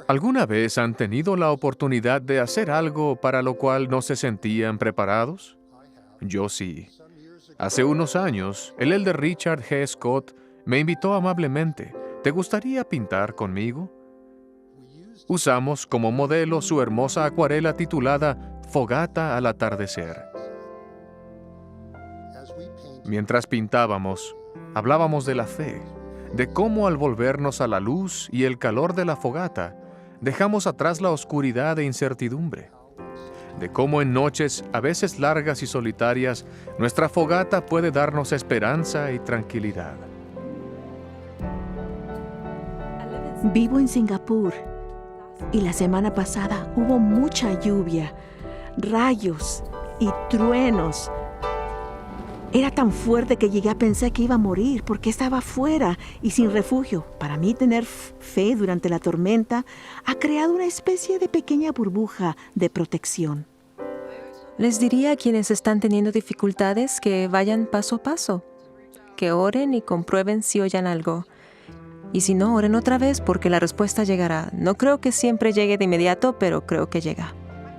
¿Alguna vez han tenido la oportunidad de hacer algo para lo cual no se sentían preparados? Yo sí. Hace unos años, el elder Richard G. Scott me invitó amablemente. ¿Te gustaría pintar conmigo? Usamos como modelo su hermosa acuarela titulada Fogata al atardecer. Mientras pintábamos, hablábamos de la fe, de cómo al volvernos a la luz y el calor de la fogata, dejamos atrás la oscuridad e incertidumbre, de cómo en noches, a veces largas y solitarias, nuestra fogata puede darnos esperanza y tranquilidad. Vivo en Singapur y la semana pasada hubo mucha lluvia, rayos y truenos. Era tan fuerte que llegué a pensar que iba a morir porque estaba afuera y sin refugio. Para mí, tener fe durante la tormenta ha creado una especie de pequeña burbuja de protección. Les diría a quienes están teniendo dificultades que vayan paso a paso, que oren y comprueben si oyen algo. Y si no, oren otra vez porque la respuesta llegará. No creo que siempre llegue de inmediato, pero creo que llega.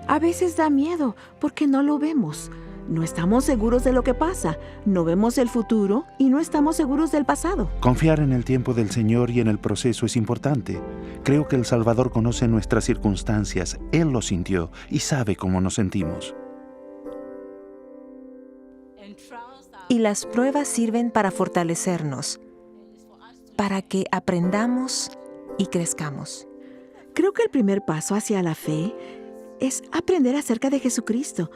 A veces da miedo porque no lo vemos. No estamos seguros de lo que pasa, no vemos el futuro y no estamos seguros del pasado. Confiar en el tiempo del Señor y en el proceso es importante. Creo que el Salvador conoce nuestras circunstancias, Él lo sintió y sabe cómo nos sentimos. Y las pruebas sirven para fortalecernos, para que aprendamos y crezcamos. Creo que el primer paso hacia la fe es aprender acerca de Jesucristo.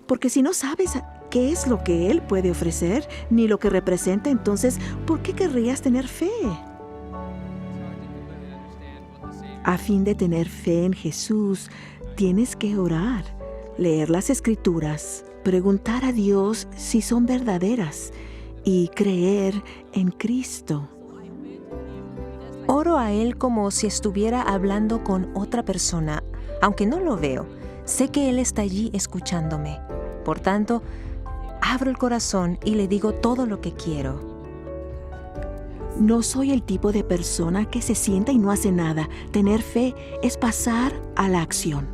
Porque si no sabes qué es lo que Él puede ofrecer, ni lo que representa, entonces, ¿por qué querrías tener fe? A fin de tener fe en Jesús, tienes que orar, leer las Escrituras, preguntar a Dios si son verdaderas y creer en Cristo. Oro a Él como si estuviera hablando con otra persona, aunque no lo veo. Sé que Él está allí escuchándome. Por tanto, abro el corazón y le digo todo lo que quiero. No soy el tipo de persona que se sienta y no hace nada. Tener fe es pasar a la acción.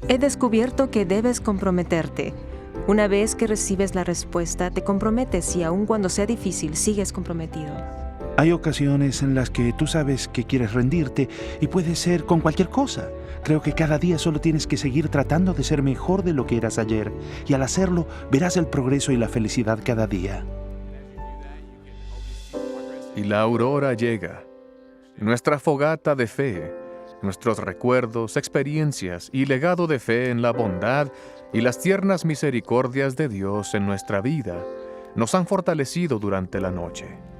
He descubierto que debes comprometerte. Una vez que recibes la respuesta, te comprometes y aun cuando sea difícil, sigues comprometido. Hay ocasiones en las que tú sabes que quieres rendirte y puede ser con cualquier cosa. Creo que cada día solo tienes que seguir tratando de ser mejor de lo que eras ayer y al hacerlo verás el progreso y la felicidad cada día. Y la aurora llega. Nuestra fogata de fe, nuestros recuerdos, experiencias y legado de fe en la bondad y las tiernas misericordias de Dios en nuestra vida nos han fortalecido durante la noche.